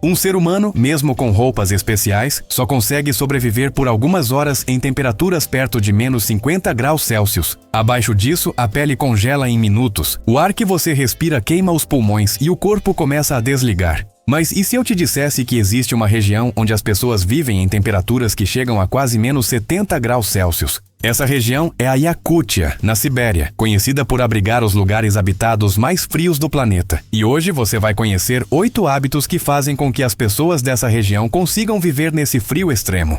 Um ser humano, mesmo com roupas especiais, só consegue sobreviver por algumas horas em temperaturas perto de menos 50 graus Celsius. Abaixo disso, a pele congela em minutos, o ar que você respira queima os pulmões e o corpo começa a desligar. Mas e se eu te dissesse que existe uma região onde as pessoas vivem em temperaturas que chegam a quase menos 70 graus Celsius? Essa região é a Iacútia, na Sibéria, conhecida por abrigar os lugares habitados mais frios do planeta. E hoje você vai conhecer 8 hábitos que fazem com que as pessoas dessa região consigam viver nesse frio extremo.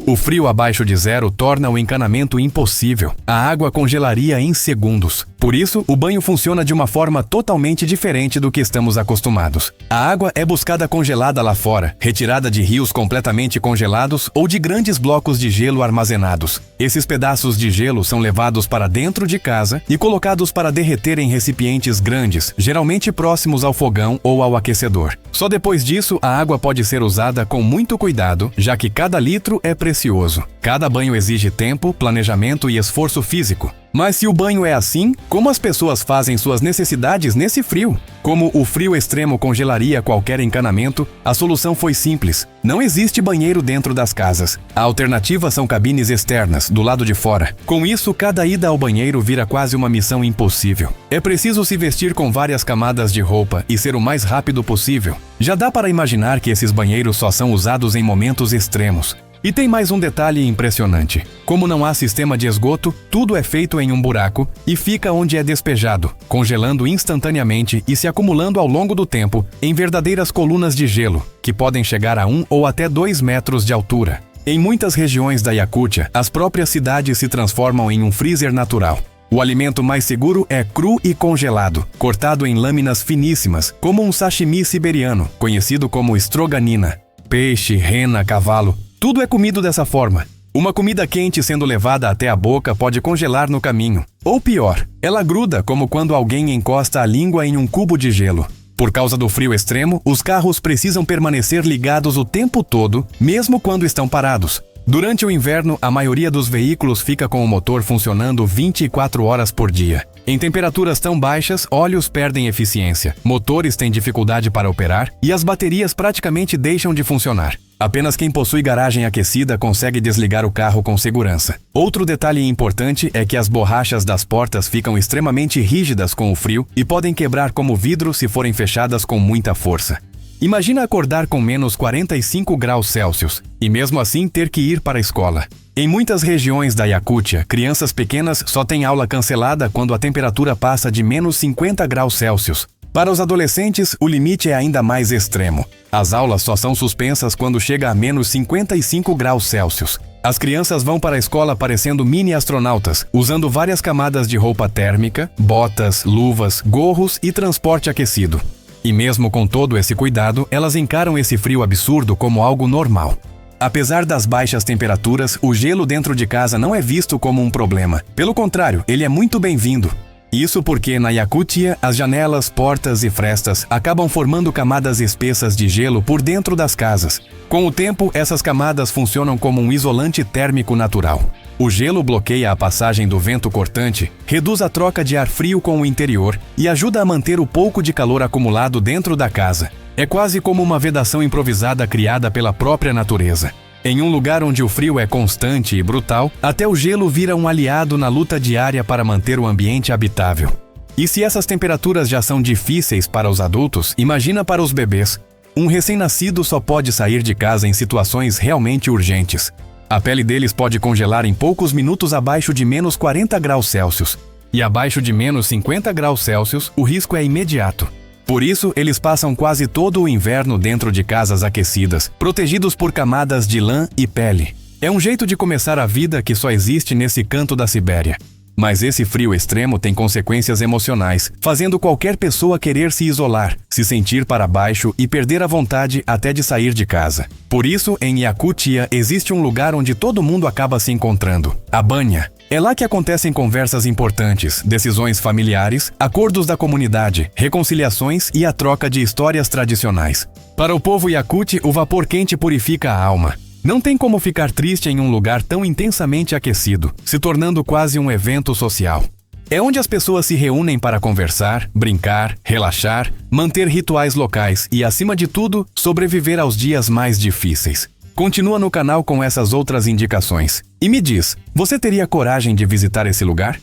O frio abaixo de zero torna o encanamento impossível. A água congelaria em segundos. Por isso, o banho funciona de uma forma totalmente diferente do que estamos acostumados. A água é buscada congelada lá fora, retirada de rios completamente congelados ou de grandes blocos de gelo armazenados. Esses pedaços de gelo são levados para dentro de casa e colocados para derreter em recipientes grandes, geralmente próximos ao fogão ou ao aquecedor. Só depois disso, a água pode ser usada com muito cuidado, já que cada litro é precioso. Cada banho exige tempo, planejamento e esforço físico. Mas se o banho é assim, como as pessoas fazem suas necessidades nesse frio? Como o frio extremo congelaria qualquer encanamento, a solução foi simples. Não existe banheiro dentro das casas. A alternativa são cabines externas, do lado de fora. Com isso, cada ida ao banheiro vira quase uma missão impossível. É preciso se vestir com várias camadas de roupa e ser o mais rápido possível. Já dá para imaginar que esses banheiros só são usados em momentos extremos. E tem mais um detalhe impressionante. Como não há sistema de esgoto, tudo é feito em um buraco e fica onde é despejado, congelando instantaneamente e se acumulando ao longo do tempo em verdadeiras colunas de gelo, que podem chegar a 1 ou até 2 metros de altura. Em muitas regiões da Iacútia, as próprias cidades se transformam em um freezer natural. O alimento mais seguro é cru e congelado, cortado em lâminas finíssimas, como um sashimi siberiano, conhecido como stroganina. Peixe, rena, cavalo, tudo é comido dessa forma. Uma comida quente sendo levada até a boca pode congelar no caminho. Ou pior, ela gruda como quando alguém encosta a língua em um cubo de gelo. Por causa do frio extremo, os carros precisam permanecer ligados o tempo todo, mesmo quando estão parados. Durante o inverno, a maioria dos veículos fica com o motor funcionando 24 horas por dia. Em temperaturas tão baixas, óleos perdem eficiência, motores têm dificuldade para operar e as baterias praticamente deixam de funcionar. Apenas quem possui garagem aquecida consegue desligar o carro com segurança. Outro detalhe importante é que as borrachas das portas ficam extremamente rígidas com o frio e podem quebrar como vidro se forem fechadas com muita força. Imagina acordar com menos 45 graus Celsius e mesmo assim ter que ir para a escola. Em muitas regiões da Iacútia, crianças pequenas só têm aula cancelada quando a temperatura passa de menos 50 graus Celsius. Para os adolescentes, o limite é ainda mais extremo. As aulas só são suspensas quando chega a menos 55 graus Celsius. As crianças vão para a escola parecendo mini-astronautas, usando várias camadas de roupa térmica, botas, luvas, gorros e transporte aquecido. E mesmo com todo esse cuidado, elas encaram esse frio absurdo como algo normal. Apesar das baixas temperaturas, o gelo dentro de casa não é visto como um problema. Pelo contrário, ele é muito bem-vindo. Isso porque na Iacútia, as janelas, portas e frestas acabam formando camadas espessas de gelo por dentro das casas. Com o tempo, essas camadas funcionam como um isolante térmico natural. O gelo bloqueia a passagem do vento cortante, reduz a troca de ar frio com o interior e ajuda a manter o pouco de calor acumulado dentro da casa. É quase como uma vedação improvisada criada pela própria natureza. Em um lugar onde o frio é constante e brutal, até o gelo vira um aliado na luta diária para manter o ambiente habitável. E se essas temperaturas já são difíceis para os adultos, imagina para os bebês. Um recém-nascido só pode sair de casa em situações realmente urgentes. A pele deles pode congelar em poucos minutos abaixo de menos 40 graus Celsius. E abaixo de menos 50 graus Celsius, o risco é imediato. Por isso, eles passam quase todo o inverno dentro de casas aquecidas, protegidos por camadas de lã e pele. É um jeito de começar a vida que só existe nesse canto da Sibéria. Mas esse frio extremo tem consequências emocionais, fazendo qualquer pessoa querer se isolar, se sentir para baixo e perder a vontade até de sair de casa. Por isso, em Iacútia, existe um lugar onde todo mundo acaba se encontrando: a banha. É lá que acontecem conversas importantes, decisões familiares, acordos da comunidade, reconciliações e a troca de histórias tradicionais. Para o povo Iacute, o vapor quente purifica a alma. Não tem como ficar triste em um lugar tão intensamente aquecido, se tornando quase um evento social. É onde as pessoas se reúnem para conversar, brincar, relaxar, manter rituais locais e, acima de tudo, sobreviver aos dias mais difíceis. Continua no canal com essas outras indicações. E me diz, você teria coragem de visitar esse lugar?